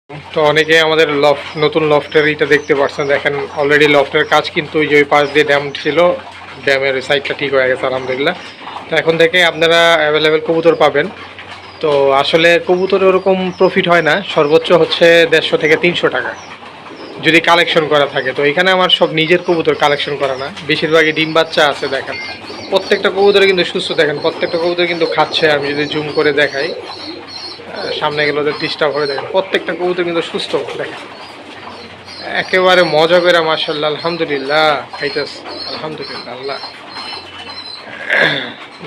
তো অনেকে আমাদের নতুন লফটের এটা দেখতে পাচ্ছেন, দেখেন অলরেডি লফটের কাজ কিন্তু ওই যে ওই পাশ দিয়ে ড্যাম ছিল, ড্যামের ওই সাইডটা ঠিক হয়ে গেছে আলহামদুলিল্লাহ। তো এখন থেকে আপনারা অ্যাভেলেবেল কবুতর পাবেন। তো আসলে কবুতর ওরকম প্রফিট হয় না, সর্বোচ্চ হচ্ছে 150 থেকে 300 টাকা যদি কালেকশন করা থাকে। তো এখানে আমার সব নিজের কবুতর, কালেকশন করা না, বেশিরভাগই ডিম বাচ্চা আছে। দেখেন প্রত্যেকটা কবুতরে কিন্তু সুস্থ, দেখেন প্রত্যেকটা কবুতর কিন্তু খাচ্ছে। আমি যদি জুম করে দেখাই, সামনে গেলে ওদের ডিস্টার্ব হয়ে, দেখেন প্রত্যেকটা কবুতর কিন্তু সুস্থ। দেখেন একেবারে মজা করে মাশাআল্লাহ আলহামদুলিল্লাহ খাইতেছে, আলহামদুলিল্লাহ। আল্লাহ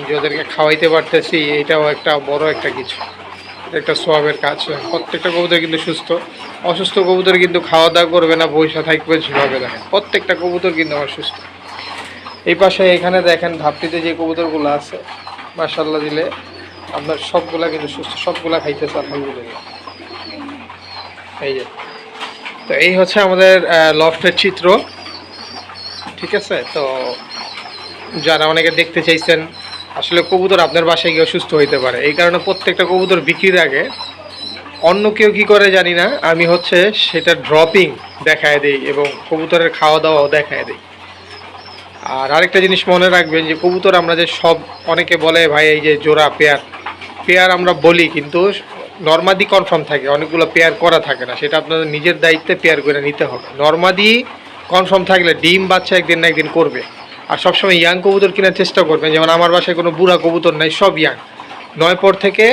যাদেরকে খাওয়াইতে পারতেছি এটাও একটা বড় একটা কিছু, একটা সোয়াবের কাজ। প্রত্যেকটা কবুতর কিন্তু সুস্থ, অসুস্থ কবুতর কিন্তু খাওয়া দাওয়া করবে না, পয়সা থাকবে ঝিমাবে। দেখেন প্রত্যেকটা কবুতর কিন্তু আমার সুস্থ। এই পাশে এখানে দেখেন ধাপটিতে যে কবুতরগুলো আছে মাশাআল্লাহ দিলে আপনার সবগুলা কিন্তু সুস্থ, সবগুলা খাইতেছে আলহামদুলিল্লাহ। এই যে, তো এই হচ্ছে আমাদের লফটের চিত্র, ঠিক আছে। তো যারা অনেকে দেখতে চাইছেন, আসলে কবুতর আপনার বাসায় গিয়ে সুস্থ হইতে পারে, এই কারণে প্রত্যেকটা কবুতর বিক্রির আগে অন্য কেউ কী করে জানি না, আমি হচ্ছে সেটা ড্রপিং দেখায় দিই এবং কবুতরের খাওয়া দাওয়াও দেখায় দিই। আর আরেকটা জিনিস মনে রাখবেন যে কবুতর আমরা যে সব, অনেকে বলে ভাই এই যে জোড়া পেয়ার পেয়ার আমরা বলি, কিন্তু নর্মাদি কনফার্ম থাকে, অনেকগুলো পেয়ার করা থাকে না, সেটা আপনাদের নিজের দায়িত্বে পেয়ার করে নিতে হবে। নর্মাদি কনফার্ম থাকলে ডিম বাচ্চা একদিন না একদিন করবে। আর সবসময় ইয়াং কবুতর কেনার চেষ্টা করবেন, যেমন আমার বাসায় কোনো বুড়া কবুতর নাই, সব ইয়াং, 9 পর থেকে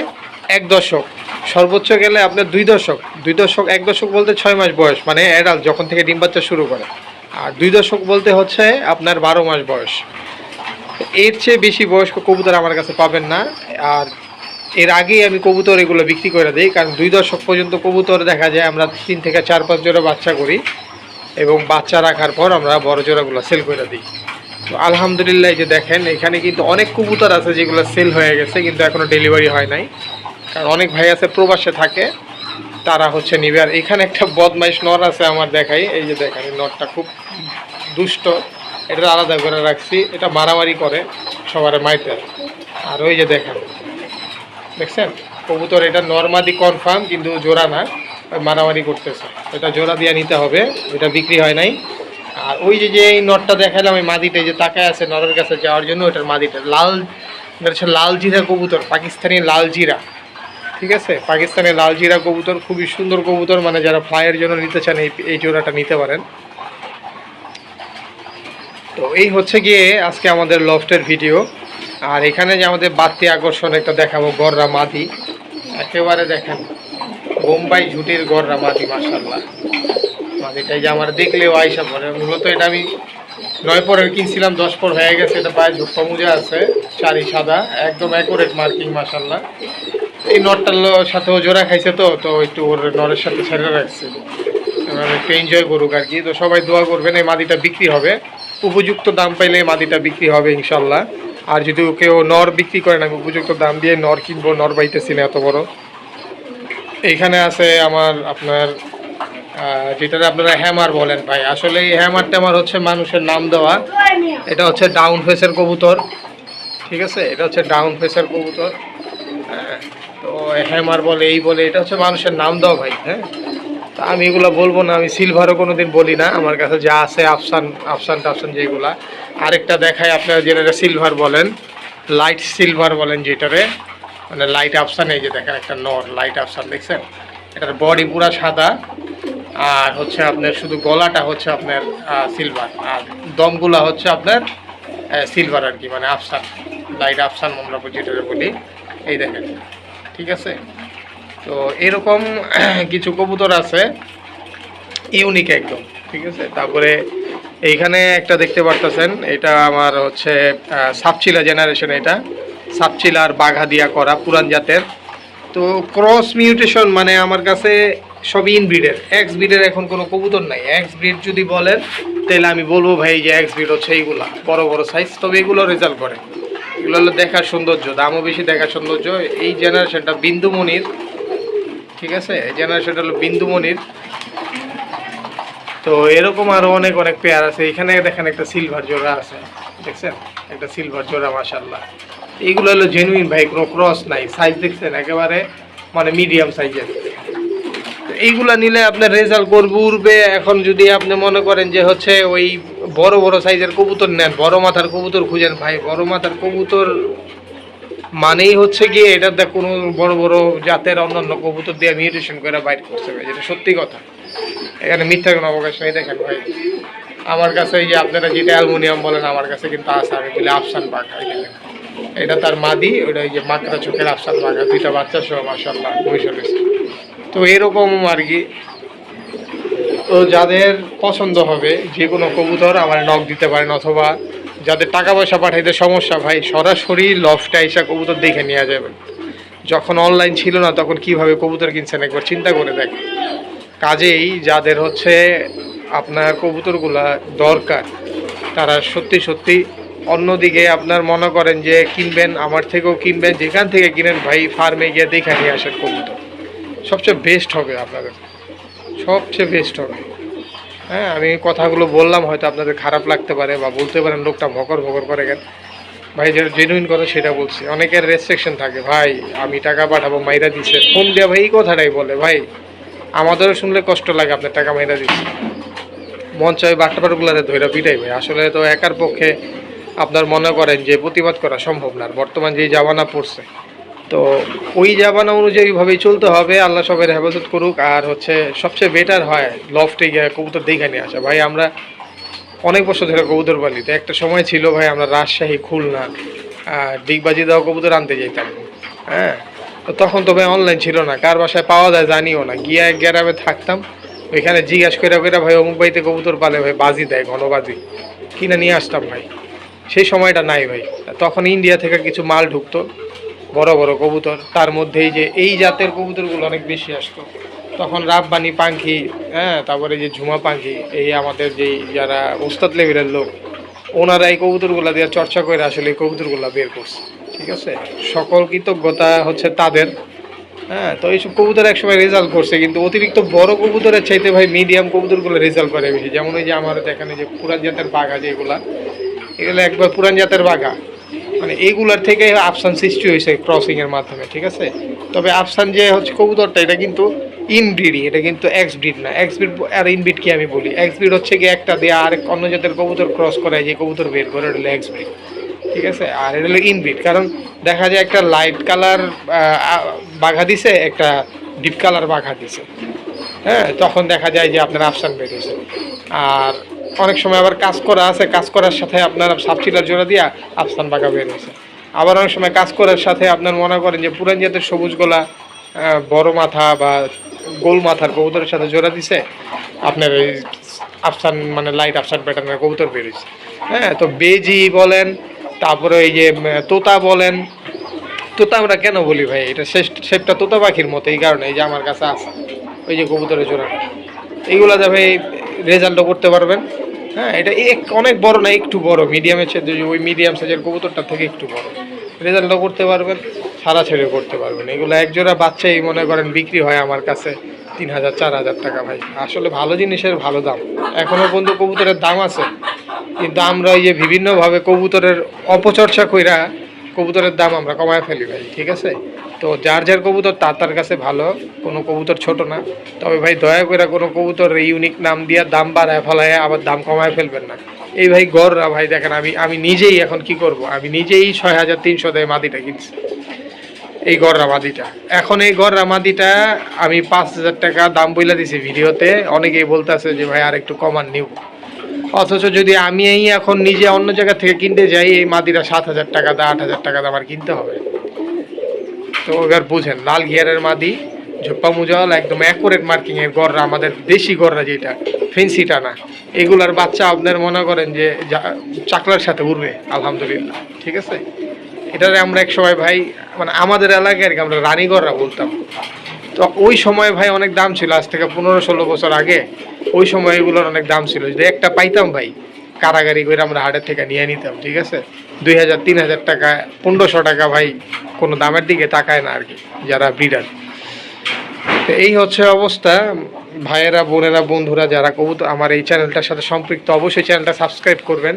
1 দশক, সর্বোচ্চ গেলে আপনার 2 দশক। 2 দশক, 1 দশক বলতে 6 মাস বয়স, মানে অ্যাডাল্ট যখন থেকে ডিম বাচ্চা শুরু করে। আর 2 দশক বলতে হচ্ছে আপনার 12 মাস বয়স। এর চেয়ে বেশি বয়স্ক কবুতর আমার কাছে পাবেন না। আর এর আগেই আমি কবুতর এগুলো বিক্রি করে দিই, কারণ 2 দশক পর্যন্ত কবুতর দেখা যায় আমরা 3 থেকে 4-5 জোড়া বাচ্চা করি এবং বাচ্চা রাখার পর আমরা বড় জোড়াগুলো সেল করে দিই। তো আলহামদুলিল্লাহ যে দেখেন এখানে কিন্তু অনেক কবুতর আছে যেগুলো সেল হয়ে গেছে, কিন্তু এখনও ডেলিভারি হয় নাই, কারণ অনেক ভাই আছে প্রবাসে থাকে, তারা হচ্ছে নিবে। আর এখানে একটা বদমাইশ নর আছে আমার, দেখাই, এই যে দেখেন এই নরটা খুব দুষ্ট, এটা আলাদা করে রাখছি, এটা মারামারি করে সবার মাইতে। আর ওই যে দেখেন, দেখছেন কবুতর, এটা নর্মাদি কনফার্ম কিন্তু জোড়া না, মারামারি করতেছে, এটা জোড়া দিয়ে নিতে হবে, এটা বিক্রি হয় নাই। আর ওই যে যে এই নটটা দেখালাম, এই মাদিটা যে তাকায় আছে নরের কাছে যাওয়ার জন্য, ওটার মাদিটা লাল, এটা হচ্ছে লাল জিরা কবুতর, পাকিস্তানি লাল জিরা, ঠিক আছে, পাকিস্তানি লাল জিরা কবুতর, খুবই সুন্দর কবুতর, মানে যারা ফ্লাইয়ের জন্য নিতে চান এই জোড়াটা নিতে পারেন। তো এই হচ্ছে গিয়ে আজকে আমাদের লফটের ভিডিও। আর এখানে যে আমাদের বাড়তি আকর্ষণ একটা দেখাবো, গররা মাদি, একেবারে দেখেন বোম্বাই ঝুটির গররা মাদি, মাশাআল্লাহ। মাদিটাই যে আমার দেখলেও আইসা পড়ে, মূলত এটা আমি 9 পরের কিনছিলাম, 10 পর হয়ে গেছে। এটা পায়ে ঝুপ্পা মুজা আছে, চারি সাদা, একদম অ্যাকুরেট মার্কিং মাশাআল্লাহ। এই নটটার সাথেও জোড়া খাইছে, তো একটু ওর নরের সাথে ছেড়ে রাখছে, একটু এনজয় করুক আর কি। তো সবাই দোয়া করবেন, এই মাদিটা বিক্রি হবে, উপযুক্ত দাম পাইলে এই মাদিটা বিক্রি হবে ইনশাল্লাহ। আর যদি কেউ নর বিক্রি করেন, আমি উপযুক্ত দাম দিয়ে নর কিনবো, নর পাইতেছি না এত বড়। এইখানে আছে আমার আপনার যেটা আপনারা হ্যামার বলেন ভাই, আসলে এই হ্যামার ট্যামার হচ্ছে মানুষের নাম দেওয়া। এটা হচ্ছে ডাউন ফেসের কবুতর, ঠিক আছে, এটা হচ্ছে ডাউন ফেসের কবুতর। তো হ্যামার বলে, এই বলে, এটা হচ্ছে মানুষের নাম দেওয়া ভাই। হ্যাঁ, তা আমি এগুলো বলবো না, আমি সিলভারও কোনো দিন বলি না, আমার কাছে যা আছে আফসান আফসান টাফসান যেগুলা। আরেকটা দেখায় আপনারা, যেটা সিলভার বলেন, লাইট সিলভার বলেন যেটারে, মানে লাইট আফসান। এই যে দেখেন একটা নর লাইট আফসান, দেখছেন, এটার বডি পুরা সাদা, আর হচ্ছে আপনার শুধু গলাটা হচ্ছে আপনার সিলভার, আর দমগুলা হচ্ছে আপনার সিলভার আর কি, মানে আফসান, লাইট আফসান আমরা যেটারে বলি। এই দেখেন, ঠিক আছে। তো এরকম কিছু কবুতর আছে ইউনিক একদম, ঠিক আছে। তারপরে এইখানে একটা দেখতে পারতেছেন, এটা আমার হচ্ছে সাপচিলা জেনারেশন, এটা সাপচিলা আর বাঘা দিয়া করা পুরান জাতের। তো ক্রস মিউটেশন, মানে আমার কাছে সব ইনব্রিডের, এক্স ব্রিডের এখন কোনো কবুতর নাই। এক্স ব্রিড যদি বলেন তাহলে আমি বলবো ভাই যে এক্স ব্রিড হচ্ছে এইগুলা বড় বড় সাইজ, তবে এগুলো রেজাল্ট করে, এগুলো হলো দেখার সৌন্দর্য, দামও বেশি, দেখার সৌন্দর্য। এই জেনারেশনটা বিন্দুমণির, ঠিক আছে, এই জেনারেশনটা হলো বিন্দুমণির। তো এরকম আরও অনেক অনেক পেয়ার আছে। এখানে দেখেন একটা সিলভার জোড়া আছে, দেখছেন, একটা সিলভার জোড়া মাশাআল্লাহ। এইগুলো হলো জেনুইন ভাই, কোনো ক্রস নাই, সাইজ দেখছেন একেবারে মানে মিডিয়াম সাইজের। এইগুলা নিলে আপনার রেজাল্ট করবে, উড়বে। এখন যদি আপনি মনে করেন যে হচ্ছে ওই বড় বড় সাইজের কবুতর নেন, বড় মাথার কবুতর খুঁজেন ভাই, বড় মাথার কবুতর মানেই হচ্ছে গিয়ে এটাতে কোনো বড় বড় জাতের অন্যান্য কবুতর দিয়ে মিউটেশন করে বাইট করতে হবে, যেটা সত্যি কথা। এখানে মিথ্যা কোনো অবকাশ নেই। দেখেন ভাই, আমার কাছে এই যে আপনারা যেটা অ্যালুমিনিয়াম বলেন, আমার কাছে কিন্তু আছে, আমি বলি আফসান বাঘা। এটা তার মাদি, ওইটা এই যে মাকড়া চোখের আফসান বাঘা, দুইটা বাচ্চা সহ মাশাআল্লাহ বসে রয়েছে। তো এরকম আর কি। তো যাদের পছন্দ হবে যে কোনো কবুতর আমার নক দিতে পারেন, অথবা যাদের টাকা পয়সা পাঠাইতে সমস্যা ভাই, সরাসরি লফটে এসে কবুতর দেখে নেওয়া যাবে। যখন অনলাইন ছিল না তখন কিভাবে কবুতর কিনছেন একবার চিন্তা করে দেখেন। কাজেই যাদের হচ্ছে আপনার কবুতরগুলা দরকার, তারা সত্যি সত্যি অন্যদিকে আপনার মনে করেন যে কিনবেন, আমার থেকেও কিনবেন, যেখান থেকে কিনেন ভাই ফার্মে গিয়ে দেখে নিয়ে আসেন কবুতর, সবচেয়ে বেস্ট হবে আপনাদের, সবচেয়ে বেস্ট হবে। হ্যাঁ, আমি কথাগুলো বললাম, হয়তো আপনাদের খারাপ লাগতে পারে বা বলতে পারেন লোকটা ভকর ভকর করে গেল। ভাই যেটা জেনুইন কথা সেটা বলছি। অনেকের রেস্ট্রিকশন থাকে, ভাই আমি টাকা পাঠাবো মাইরা দিচ্ছে, ফোন দেওয়া ভাই এই কথাটাই বলে। ভাই আমাদেরও শুনলে কষ্ট লাগে, আপনার টাকা মাইরা দিচ্ছে, মন চাই বাট্টাপাটগুলারে ধৈরা পিটাই ভাই। আসলে তো একার পক্ষে আপনার মনে করেন যে প্রতিবাদ করা সম্ভব না। বর্তমান যেই জামানা পড়ছে, তো ওই জামানা অনুযায়ীভাবেই চলতে হবে। আল্লাহ সবের হেফাজত করুক। আর হচ্ছে সবচেয়ে বেটার হয় লফটে গিয়ে কবুতর দেখে নিয়ে আসা। ভাই আমরা অনেক বছর ধরে কবুতর পালি, তো একটা সময় ছিল ভাই আমরা রাজশাহী, খুলনা, ডিগবাজি দেওয়া কবুতর আনতে যেতাম। হ্যাঁ, তো তখন তো ভাই অনলাইন ছিল না, কার বাসায় পাওয়া যায় জানিও না। গিয়া এক গ্রামে থাকতাম, ওইখানে জিজ্ঞাসা করে করে ভাই অমুক বাড়িতে কবুতর পালে ভাই, বাজি দেয়, ঘনবাজি কিনে নিয়ে আসতাম ভাই। সেই সময়টা নাই ভাই। তখন ইন্ডিয়া থেকে কিছু মাল ঢুকতো, বড় বড় কবুতর, তার মধ্যে এই যে এই জাতের কবুতরগুলো অনেক বেশি আসতো। তখন রাব্বানি পাখি, হ্যাঁ, তারপরে যে ঝুমা পাখি, এই আমাদের যেই যারা ওস্তাদ লেভেলের লোক, ওনারা এই কবুতরগুলা দিয়ে চর্চা করে আসলে এই কবুতরগুলা বের করছে। ঠিক আছে, সকল কৃতজ্ঞতা হচ্ছে তাদের। হ্যাঁ, তো এইসব কবুতর একসময় রেজাল্ট করছে, কিন্তু অতিরিক্ত বড় কবুতরের চাইতে ভাই মিডিয়াম কবুতরগুলো রেজাল্ট করে বেশি। যেমন এই যে আমার এখানে যে পুরান জাতের বাঘা, যেগুলা এগুলো একবার পুরান জাতের বাঘা, মানে এইগুলার থেকে আফসান সৃষ্টি হয়েছে ক্রসিংয়ের মাধ্যমে। ঠিক আছে, তবে আফসান যে হচ্ছে কবুতরটা, এটা কিন্তু ইনব্রিডই, এটা কিন্তু এক্স ব্রিড না। এক্স ব্রিড আর ইনব্রিড কি আমি বলি, এক্স ব্রিড হচ্ছে কি একটা দিয়ে আরেক অন্য জাতের কবুতর ক্রস করায় যে কবুতর বের করে, এটা হলো এক্স ব্রিড। ঠিক আছে, আর এটা হলো ইনব্রিড। কারণ দেখা যায় একটা লাইট কালার বাঘা দিছে, একটা ডিপ কালার বাঘা দিছে, হ্যাঁ, তখন দেখা যায় যে আপনার আফসান বের হয়েছে। আর অনেক সময় আবার কাজ করা আছে, কাজ করার সাথে আপনার সাবচিলার জোড়া দিয়া আফসান বাঘা বের হয়েছে। আবার অনেক সময় কাজ করার সাথে আপনার মনে করেন যে পুরান জাতের সবুজ গলা বড় মাথা বা গোল মাথার কবুতরের সাথে জোড়া দিছে, আপনার এই আফসান মানে লাইট আফসান প্যাটার্নের কবুতর বের হয়েছে। হ্যাঁ, তো বেজি বলেন, তারপরে এই যে তোতা বলেন, তোতা আমরা কেন বলি ভাই, এটা শেপটা তোতা পাখির মতো, এই কারণে এই যে আমার কাছে আছে ওই যে কবুতরের জোড়াটা, এইগুলা যাবে রেজাল্টও করতে পারবেন। হ্যাঁ, এটা অনেক বড় না, একটু বড়, মিডিয়ামের সাথে ওই মিডিয়াম সাইজের কবুতরটা থেকে একটু বড়, রেজাল্টও করতে পারবেন, সারা ছেড়ে করতে পারবেন। এগুলো এক জোড়া বাচ্চাই মনে করেন বিক্রি হয় আমার কাছে 3000 4000 টাকা ভাই। আসলে ভালো জিনিসের ভালো দাম, এখনও পর্যন্ত কবুতরের দাম আছে। কিন্তু আমরা এই যে বিভিন্নভাবে কবুতরের অপচর্চা কইরা কবুতরের দাম আমরা কমায় ফেলি ভাই। ঠিক আছে, তো যার যার কবুতর তার কাছে ভালো, কোনো কবুতর ছোট না। তবে ভাই দয়া করে কোনো কবুতর ইউনিক নাম দিয়া দাম বাড়ায় ফেলায় আবার দাম কমায় ফেলবেন না। এই ভাই গররা ভাই দেখেন, আমি নিজেই এখন কি করব, আমি নিজেই 6300 দিয়ে মাদিটা কিনছি, এই গররা মাদিটা। এখন এই গররা মাদিটা আমি 5000 টাকা দাম বইলা দিছি ভিডিওতে। অনেকেই বলতেছে যে ভাই আর একটু কমান নিব, অথচ যদি আমি এই এখন নিজে অন্য জায়গা থেকে কিনতে যাই, এই মাদিরা 7000 টাকা দা 8000 টাকা আমার কিনতে হবে। তো এবার বুঝেন, লাল গিয়ারের মাদি, ঝোপ্পা মুজাল, একদম অ্যাকুরেট মার্কিং এর গররা, আমাদের দেশি গররা যেটা, ফেন্সিটা না। এগুলার বাচ্চা আপনার মনে করেন যে চাকলার সাথে উড়বে আলহামদুলিল্লাহ। ঠিক আছে, এটারে আমরা এক সময় ভাই মানে আমাদের এলাকায় আর কি আমরা রানী গররা বলতাম। তো ওই সময় ভাই অনেক দাম ছিল, আজ থেকে 15-16 বছর আগে ওই সময় এগুলোর অনেক দাম ছিল। যদি একটা পাইতাম ভাই, কারাগারি করে আমরা হাটের থেকে নিয়ে নিতাম। ঠিক আছে, 2000-3000 টাকা, 1500 টাকা ভাই কোনো দামের দিকে তাকায় না আর কি যারা ব্রিডার। তো এই হচ্ছে অবস্থা। ভাইয়েরা, বোনেরা, বন্ধুরা যারা কবুতর আমার এই চ্যানেলটার সাথে সম্পৃক্ত, অবশ্যই চ্যানেলটা সাবস্ক্রাইব করবেন।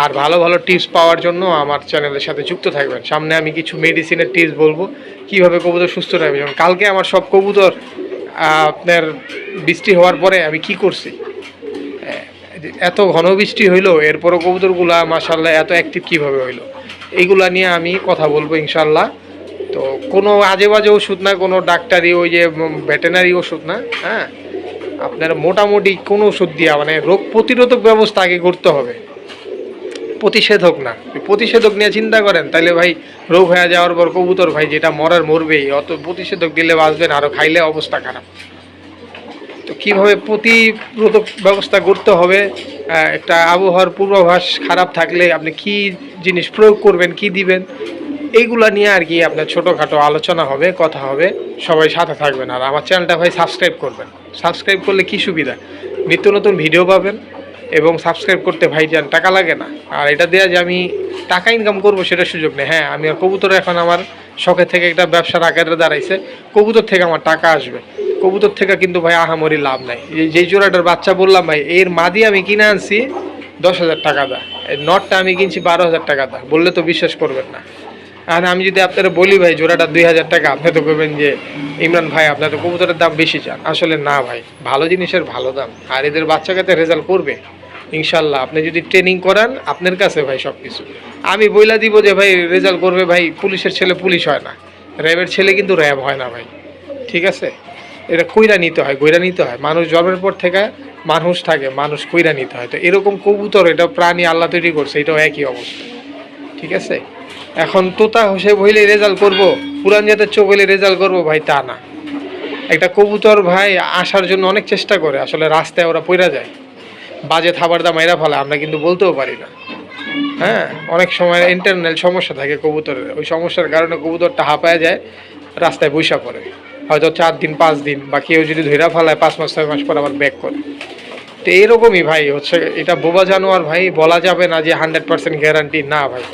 আর ভালো ভালো টিপস পাওয়ার জন্য আমার চ্যানেলের সাথে যুক্ত থাকবেন। সামনে আমি কিছু মেডিসিনের টিপস বলবো, কীভাবে কবুতর সুস্থ রাখবে। যেমন কালকে আমার সব কবুতর আপনার বৃষ্টি হওয়ার পরে আমি কি করছি, এত ঘন বৃষ্টি হইলো এরপরও কবুতরগুলা মাশাআল্লাহ এত অ্যাক্টিভ কীভাবে হইলো, এইগুলা নিয়ে আমি কথা বলবো ইনশাল্লাহ। তো কোনো আজে বাজে ওষুধ না, কোনো ডাক্তারি ওই যে ভেটেনারি ওষুধ না, হ্যাঁ আপনার মোটামুটি কোনো ওষুধ দিয়া মানে রোগ প্রতিরোধক ব্যবস্থা আগে করতে হবে, প্রতিষেধক না। প্রতিষেধক নিয়ে চিন্তা করেন তাহলে ভাই রোগ হয়ে যাওয়ার পর কবুতর ভাই যেটা মরার মরবেই, অত প্রতিষেধক দিলে বাঁচবেন, আরও খাইলে অবস্থা খারাপ। তো কীভাবে প্রতিরোধক ব্যবস্থা করতে হবে, একটা আবহাওয়ার পূর্বাভাস খারাপ থাকলে আপনি কি জিনিস প্রয়োগ করবেন, কি দিবেন, এইগুলা নিয়ে আর কি আপনার ছোটোখাটো আলোচনা হবে, কথা হবে। সবাই সাথে থাকবেন, আর আমার চ্যানেলটা ভাই সাবস্ক্রাইব করবেন। সাবস্ক্রাইব করলে কি সুবিধা, নিত্য নতুন ভিডিও পাবেন, এবং সাবস্ক্রাইব করতে ভাইজান টাকা লাগে না। আর এটা দেওয়া যে আমি টাকা ইনকাম করবো সেটা সুযোগ নেই। হ্যাঁ আমি কবুতর এখন আমার শখের থেকে একটা ব্যবসার আকারে দাঁড়াইছে, কবুতর থেকে আমার টাকা আসবে, কবুতর থেকে কিন্তু ভাই আহামরি লাভ নাই। যেই জোড়াটার বাচ্চা বললাম ভাই, এর মাদি আমি কিনে আনছি 10,000 টাকা দা, এর নটটা আমি কিনছি 12,000 টাকা দা, বললে তো বিশ্বাস করবেন না। আর আমি যদি আপনারা বলি ভাই জোড়াটা 2,000 টাকা, আপনি তো বলবেন যে ইমরান ভাই আপনার তো কবুতরের দাম বেশি চান। আসলে না ভাই, ভালো জিনিসের ভালো দাম, আর এদের বাচ্চা কাছে রেজাল্ট করবে ইনশাল্লাহ। আপনি যদি ট্রেনিং করান আপনার কাছে ভাই সব কিছু, আমি বইলা দিব যে ভাই রেজাল্ট করবে। ভাই পুলিশের ছেলে পুলিশ হয় না, র্যাবের ছেলে কিন্তু র্যাব হয় না ভাই, ঠিক আছে? এটা কইরা নিতে হয়, গইরা নিতে হয়। মানুষ জন্মের পর থেকে মানুষ থাকে, মানুষ কইরা নিতে হয়। তো এরকম কবুতর, এটা প্রাণী আল্লাহ তৈরি করছে, এটাও একই অবস্থা, ঠিক আছে? এখন তোতা হোসে হইলে রেজাল্ট করব, পুরান জাতের চোখ হইলে রেজাল্ট করবো ভাই, তা না। একটা কবুতর ভাই আসার জন্য অনেক চেষ্টা করে, আসলে রাস্তায় ওরা পইরা যায়, বাজে খাবার দাম এরা ফেলে, আমরা কিন্তু বলতেও পারি না। হ্যাঁ অনেক সময় ইন্টারনাল সমস্যা থাকে কবুতরের, ওই সমস্যার কারণে কবুতরটা হাঁপায় যায়, রাস্তায় বৈশা পড়ে, হয়তো 4 দিন 5 দিন, বা কেউ যদি ধৈরা ফেলায় 5 মাস 6 মাস পর আবার ব্যাক করে। তো এরকমই ভাই হচ্ছে, এটা বোবা জানোয়ার ভাই, বলা যাবে না যে 100% গ্যারান্টি না ভাই।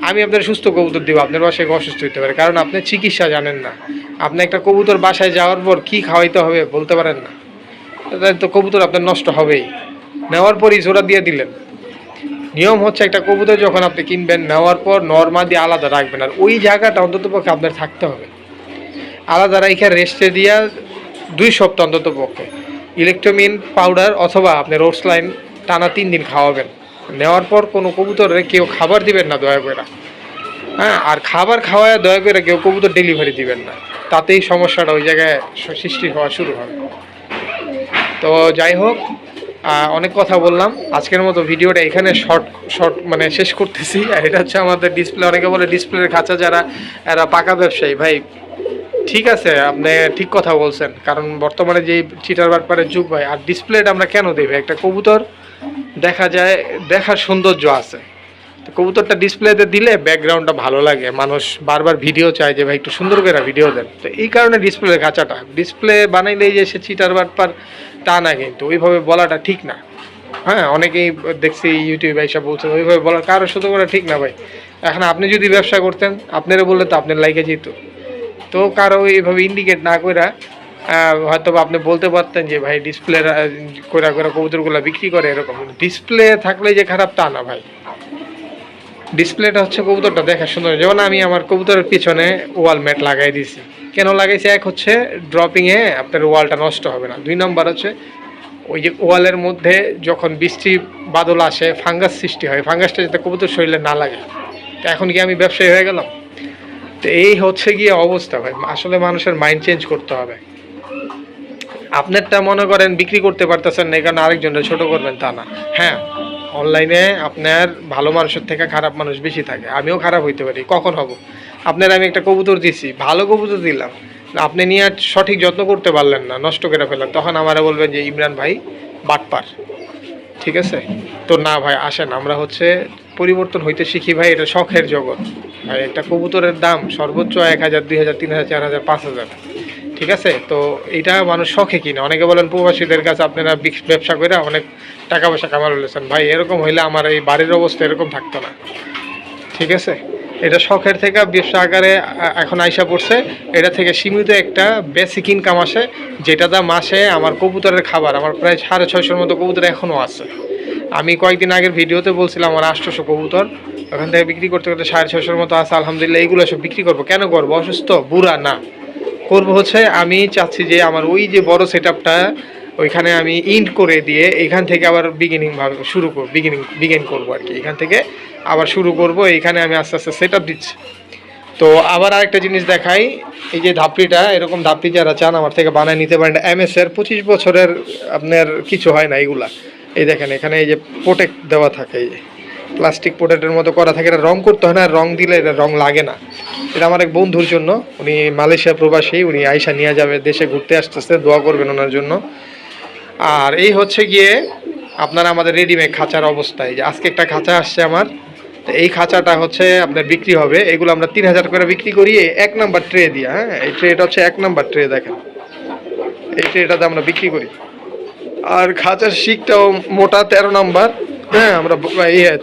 আমি আপনার সুস্থ কবুতর দিব, আপনার বাসায় অসুস্থ হতে পারে, কারণ আপনি চিকিৎসা জানেন না। আপনি একটা কবুতর বাসায় যাওয়ার পর কি খাওয়াইতে হবে বলতে পারেন না, তো কবুতর আপনার নষ্ট হবেই। নেওয়ার পরই জোড়া দিয়ে দিলেন। নিয়ম হচ্ছে একটা কবুতর যখন আপনি কিনবেন, নেওয়ার পর নর্মা দিয়ে আলাদা রাখবেন, আর ওই জায়গাটা অন্তত পক্ষে আপনার থাকতে হবে আলাদা রাইখা, রেস্টে দিয়া 2 সপ্তাহ অন্তত পক্ষে ইলেকট্রোমিন পাউডার অথবা আপনি রোডস লাইন টানা 3 দিন খাওয়াবেন। নেওয়ার পর কোনো কবুতরে কেউ খাবার দিবেন না দয়া করে, হ্যাঁ। আর খাবার খাওয়ায় দয়া করে কেউ কবুতর ডেলিভারি দিবেন না, তাতেই সমস্যাটা ওই জায়গায় সৃষ্টি হওয়া শুরু হবে। তো যাই হোক, অনেক কথা বললাম, আজকের মতো ভিডিওটা এখানে শর্ট মানে শেষ করতেছি। আর এটা হচ্ছে আমাদের ডিসপ্লে, অনেকে বলে ডিসপ্লের খাঁচা যারা, এরা পাকা ব্যবসায়ী। ভাই ঠিক আছে, আপনি ঠিক কথা বলছেন, কারণ বর্তমানে যে চিটার বাটপারের যুগ ভাই। আর ডিসপ্লেটা আমরা কেন দেবে, একটা কবুতর দেখা যায়, দেখার সৌন্দর্য আছে, তো কবুতরটা ডিসপ্লেতে দিলে ব্যাকগ্রাউন্ডটা ভালো লাগে, মানুষ বারবার ভিডিও চায় যে ভাই একটু সুন্দর করে ভিডিও দেন। তো এই কারণে ডিসপ্লের খাঁচাটা, ডিসপ্লে বানাইলেই যে সে চিটার বাটপার তা না, কিন্তু ওইভাবে বলাটা ঠিক না। হ্যাঁ অনেকেই দেখছি ইউটিউবে এসব বলছে, ওইভাবে বলার কারো শুধু করা ঠিক না ভাই। এখন আপনি যদি ব্যবসা করতেন, আপনারা বললে তো আপনার লাইকে যেত, তো কারো এইভাবে ইন্ডিকেট না করে হয়তো আপনি বলতে পারতেন যে ভাই ডিসপ্লে করে কবুতরগুলো বিক্রি করে এরকম। ডিসপ্লে থাকলে যে খারাপ তা না ভাই, ডিসপ্লেটা হচ্ছে কবুতরটা দেখা সুন্দর। যেমন আমি আমার কবুতরের পিছনে ওয়াল ম্যাট লাগাই দিয়েছি, কেন লাগাইছি, এক হচ্ছে ড্রপিংয়ে আপনার ওয়ালটা নষ্ট হবে না, 2 নম্বর হচ্ছে ওই যে ওয়ালের মধ্যে যখন বৃষ্টি বাদল আসে ফাঙ্গাস সৃষ্টি হয়, ফাঙ্গাসটা যাতে কবুতর শরীরে না লাগে। তো এখন কি আমি ব্যবসায়ী হয়ে গেলাম? তো এই হচ্ছে গিয়ে অবস্থা ভাই, আসলে মানুষের মাইন্ড চেঞ্জ করতে হবে। আপনারটা মনে করেন বিক্রি করতে পারতেছেন না, এখানে আরেকজনটা ছোট করবেন তা না। হ্যাঁ অনলাইনে আপনার ভালো মানুষের থেকে খারাপ মানুষ বেশি থাকে, আমিও খারাপ হইতে পারি, কখন হব? আপনার আমি একটা কবুতর দিছি, ভালো কবুতর দিলাম, আপনি নিয়ে সঠিক যত্ন করতে পারলেন না, নষ্ট করে ফেললেন, তখন আমারা বলবেন যে ইমরান ভাই বাটপার, ঠিক আছে? তো না ভাই, আসেন আমরা হচ্ছে পরিবর্তন হইতে শিখি ভাই, এটা শখের জগৎ ভাই। একটা কবুতরের দাম সর্বোচ্চ 1,000, 2,000, 3,000, 4,000, 5,000, ঠিক আছে? তো এটা মানুষ শখে কিনে। অনেকে বলেন প্রবাসীদের কাছে আপনারা ব্যবসা করে অনেক টাকা পয়সা কামাল বলেছেন, ভাই এরকম হইলে আমার এই বাড়ির অবস্থা এরকম থাকতো না, ঠিক আছে? এটা শখের থেকে ব্যবসা আকারে এখন আইসা পড়ছে, এটা থেকে সীমিত একটা বেসিক ইনকাম আসে, যেটা দা মাসে আমার কবুতরের খাবার, আমার প্রায় 650-র মতো কবুতর এখনও আছে। আমি কয়েকদিন আগের ভিডিওতে বলছিলাম আমার 800 কবুতর, ওখান থেকে বিক্রি করতে করতে 650-র মতো আছে আলহামদুলিল্লাহ। এইগুলো সব বিক্রি করবো, কেন করবো? অসুস্থ বুড়া না, করব হচ্ছে আমি চাচ্ছি যে আমার ওই যে বড় সেটআপটা ওইখানে আমি ইন্ড করে দিয়ে এখান থেকে আবার ভাবে শুরু করব, বিগিন করব আর কি। এখান থেকে আবার শুরু করব, এইখানে আমি আস্তে আস্তে সেটআপ দিচ্ছি। তো আবার আরেকটা জিনিস দেখাই, এই যে ধাপড়িটা, এরকম ধাপড়ি যারা চান আমার থেকে বানায় নিতে পারেন। এমএস এর 25 বছরের আপনার কিছু হয় না এগুলা। এই দেখেন এখানে এই যে প্রোটেক্ট দেওয়া থাকে, এই যে প্লাস্টিক প্রোটেক্টের মতো করা থাকে, এটা রং করতে হয় না, রং দিলে এটা রং লাগে না। এটা আমার এক বন্ধুর জন্য, উনি মালয়েশিয়া প্রবাসী, উনি আইসা নিয়ে যাবে, দেশে ঘুরতে আসতেছে, দোয়া করবেন ওনার জন্য। আর এই হচ্ছে গিয়ে আপনার আমাদের রেডিমেড খাঁচার অবস্থায়, যে আজকে একটা খাঁচা আসছে আমার, তো এই খাঁচাটা হচ্ছে আপনার বিক্রি হবে। এগুলো আমরা 3000 করে বিক্রি করি 1 নাম্বার ট্রে দিয়ে। হ্যাঁ, এই ট্রেটা হচ্ছে 1 নাম্বার ট্রে, দেখেন এই ট্রেটাতে আমরা বিক্রি করি। আর খাঁচার শিকটাও মোটা 13 নাম্বার। হ্যাঁ, আমরা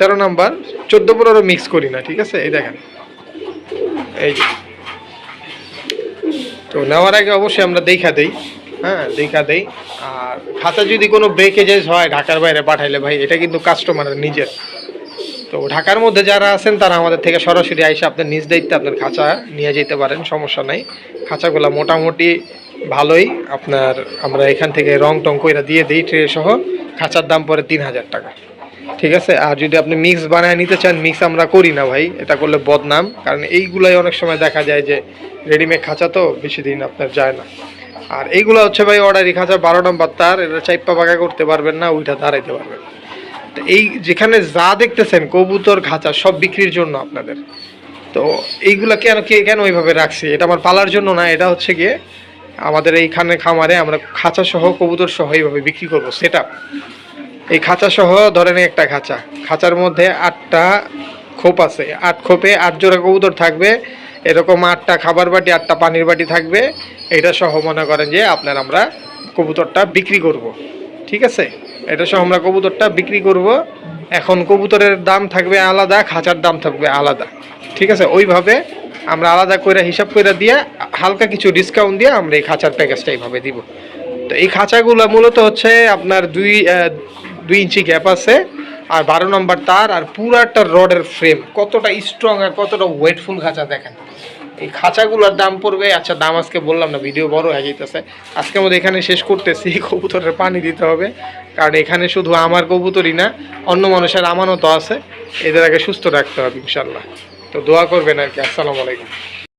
13 নাম্বার 14-15 মিক্স করি না, ঠিক আছে। এই দেখেন, এই যে। তো নেওয়ার আগে অবশ্যই আমরা দেখা দেই, হ্যাঁ দেখা দেই। আর খাঁচা যদি কোনো ব্রেকেজেস হয় ঢাকার বাইরে পাঠাইলে ভাই এটা কিন্তু কাস্টমারের নিজের। তো ঢাকার মধ্যে যারা আছেন তারা আমাদের থেকে সরাসরি আইসে আপনার নিজ দায়িত্বে আপনার খাঁচা নিয়ে যেতে পারেন, সমস্যা নাই। খাঁচাগুলো মোটামুটি ভালোই, আপনার আমরা এখান থেকে রং টং কইরা দিয়ে দিই ট্রে সহ। খাঁচার দাম পড়ে 3000 টাকা, ঠিক আছে। আর যদি আপনি মিক্স বানায় নিতে চান, মিক্স আমরা করি না ভাই, এটা করলে বদনাম। কারণ এইগুলাই অনেক সময় দেখা যায় যে রেডিমেড খাঁচা তো বেশি দিন আপনার যায় না। আর এইগুলো হচ্ছে ভাই অর্ডারি খাঁচা, 12 নম্বর তার, এটা চাইপা বাঁকা করতে পারবেন না, ওইটা দাঁড়াইতে পারবেন। তো এই যেখানে যা দেখতেছেন কবুতর খাঁচা সব বিক্রির জন্য আপনাদের। তো এইগুলা কেন ওইভাবে রাখছি, এটা আমার পালার জন্য না, এটা হচ্ছে গিয়ে আমাদের এইখানে খামারে আমরা খাঁচা সহ কবুতর সহ এইভাবে বিক্রি করবো সেটআপ। এই খাঁচা সহ ধরেন একটা খাঁচার মধ্যে 8টা খোপ আছে, 8 খোপে 8 জোড়া কবুতর থাকবে, এরকম 8টা খাবার বাটি 8টা পানির বাটি থাকবে। এটা সহ মনে করেন যে আপনার আমরা কবুতরটা বিক্রি করব, ঠিক আছে। এটা সহ আমরা কবুতরটা বিক্রি করব। এখন কবুতরের দাম থাকবে আলাদা, খাঁচার দাম থাকবে আলাদা, ঠিক আছে। ওইভাবে আমরা আলাদা করে হিসাব করে দিয়ে হালকা কিছু ডিসকাউন্ট দিয়ে আমরা এই খাঁচার প্যাকেজটা এইভাবে দিব। তো এই খাঁচাগুলো মূলত হচ্ছে আপনার 2 ইঞ্চি গ্যাপ আছে, আর 12 নম্বর তার, আর পুরাটা রডের ফ্রেম। কতটা স্ট্রং আর কতটা ওয়েটফুল খাঁচা দেখেন। এই খাঁচাগুলোর দাম পড়বে, আচ্ছা দাম আজকে বললাম না, ভিডিও বড় হয়ে যেতেছে। আজকের মধ্যে এখানে শেষ করতেছি, কবুতরের পানি দিতে হবে। কারণ এখানে শুধু আমার কবুতরই না, অন্য মানুষের আমানতও আছে, এদের আগে সুস্থ রাখতে হবে ইনশাল্লাহ। তো দোয়া করবেন আর কি। আসসালামু আলাইকুম।